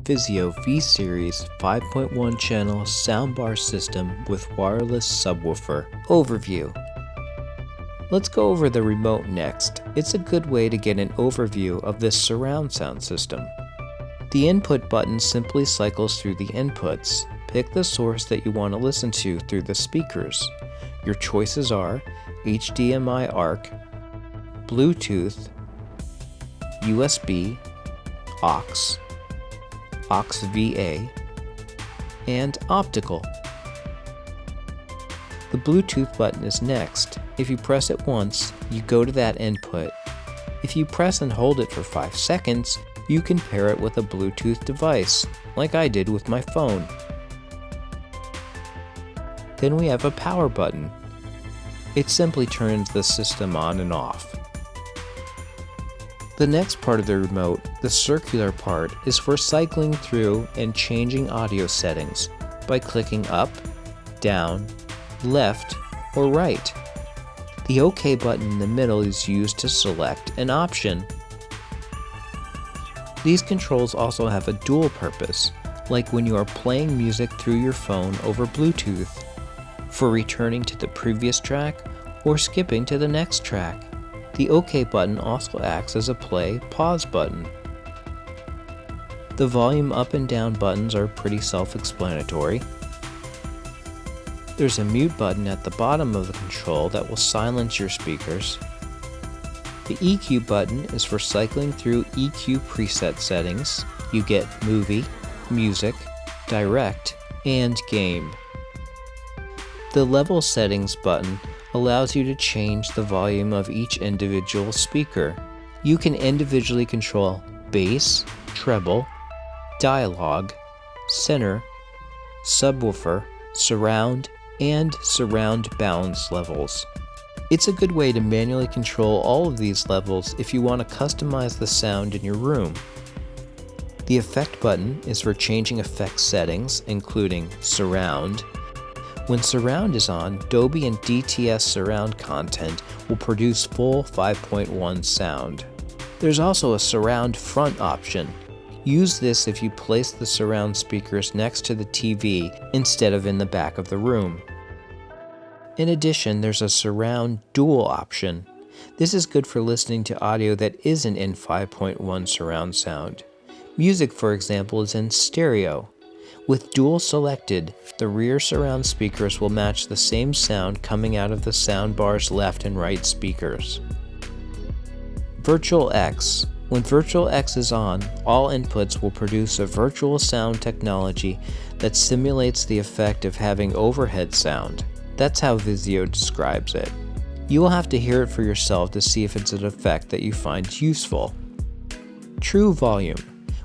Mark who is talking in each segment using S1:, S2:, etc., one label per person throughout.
S1: Vizio V-Series 5.1 channel soundbar system with wireless subwoofer. Overview. Let's go over the remote next. It's a good way to get an overview of this surround sound system. The input button simply cycles through the inputs. Pick the source that you want to listen to through the speakers. Your choices are HDMI ARC, Bluetooth, USB, aux, VA, and optical. The Bluetooth button is next. If you press it once, you go to that input. If you press and hold it for 5 seconds, you can pair it with a Bluetooth device, like I did with my phone. Then we have a power button. It simply turns the system on and off. The next part of the remote, the circular part, is for cycling through and changing audio settings by clicking up, down, left, or right. The OK button in the middle is used to select an option. These controls also have a dual purpose, like when you are playing music through your phone over Bluetooth, for returning to the previous track or skipping to the next track. The OK button also acts as a play/pause button. The volume up and down buttons are pretty self-explanatory. There's a mute button at the bottom of the control that will silence your speakers. The EQ button is for cycling through EQ preset settings. You get movie, music, direct, and game. The level settings button allows you to change the volume of each individual speaker. You can individually control bass, treble, dialogue, center, subwoofer, surround, and surround balance levels. It's a good way to manually control all of these levels if you want to customize the sound in your room. The effect button is for changing effect settings, including surround. When surround is on, Dolby and DTS surround content will produce full 5.1 sound. There's also a surround front option. Use this if you place the surround speakers next to the TV instead of in the back of the room. In addition, there's a surround dual option. This is good for listening to audio that isn't in 5.1 surround sound. Music, for example, is in stereo. With dual selected, the rear surround speakers will match the same sound coming out of the soundbar's left and right speakers. Virtual X. When Virtual X is on, all inputs will produce a virtual sound technology that simulates the effect of having overhead sound. That's how Vizio describes it. You will have to hear it for yourself to see if it's an effect that you find useful. True Volume.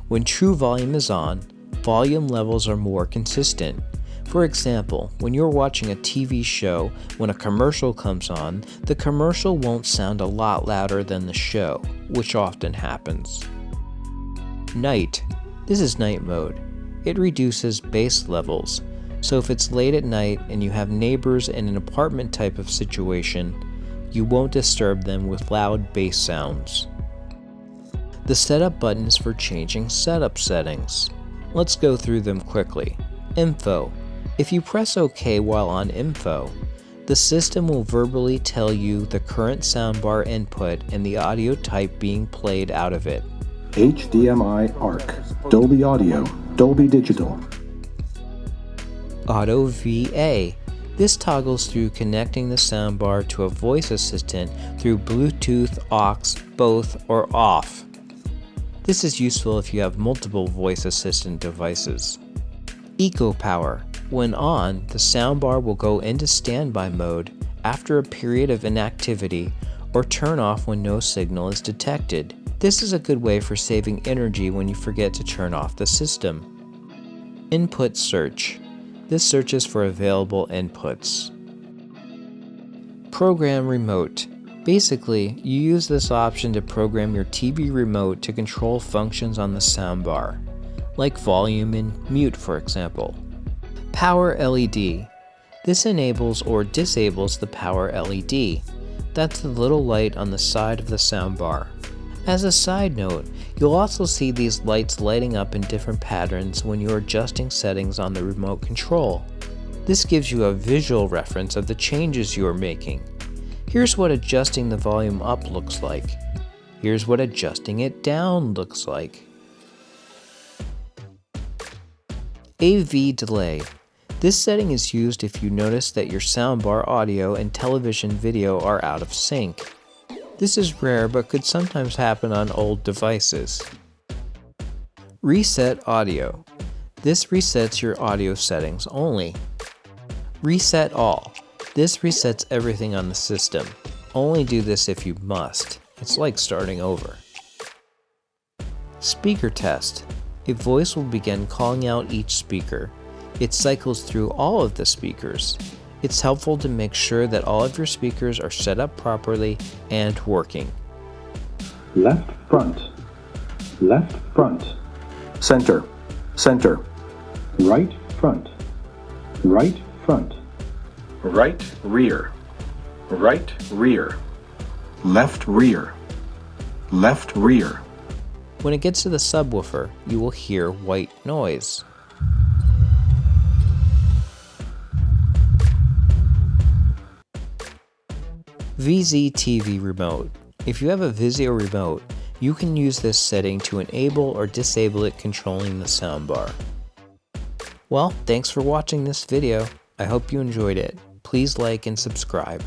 S1: When True Volume is on, volume levels are more consistent. For example, when you're watching a TV show, when a commercial comes on, the commercial won't sound a lot louder than the show, which often happens. Night. This is night mode. It reduces bass levels, so if it's late at night and you have neighbors in an apartment type of situation, you won't disturb them with loud bass sounds. The setup button is for changing setup settings. Let's go through them quickly. Info. If you press OK while on Info, the system will verbally tell you the current soundbar input and the audio type being played out of it.
S2: HDMI ARC, Dolby Audio, Dolby Digital.
S1: Auto VA. This toggles through connecting the soundbar to a voice assistant through Bluetooth, aux, both, or off. This is useful if you have multiple voice assistant devices. Eco Power. When on, the soundbar will go into standby mode after a period of inactivity or turn off when no signal is detected. This is a good way for saving energy when you forget to turn off the system. Input Search. This searches for available inputs. Program Remote. Basically, you use this option to program your TV remote to control functions on the soundbar, like volume and mute, for example. Power LED. This enables or disables the power LED. That's the little light on the side of the soundbar. As a side note, you'll also see these lights lighting up in different patterns when you're adjusting settings on the remote control. This gives you a visual reference of the changes you are making. Here's what adjusting the volume up looks like. Here's what adjusting it down looks like. AV delay. This setting is used if you notice that your soundbar audio and television video are out of sync. This is rare but could sometimes happen on old devices. Reset audio. This resets your audio settings only. Reset all. This resets everything on the system. Only do this if you must. It's like starting over. Speaker test. A voice will begin calling out each speaker. It cycles through all of the speakers. It's helpful to make sure that all of your speakers are set up properly and working.
S2: Left front. Left front. Center. Center. Right front. Right front. Right rear. Right rear. Left rear. Left rear.
S1: When it gets to the subwoofer, you will hear white noise. Vizio TV remote. If you have a Vizio remote, you can use this setting to enable or disable it controlling the soundbar. Well, thanks for watching this video. I hope you enjoyed it. Please like and subscribe.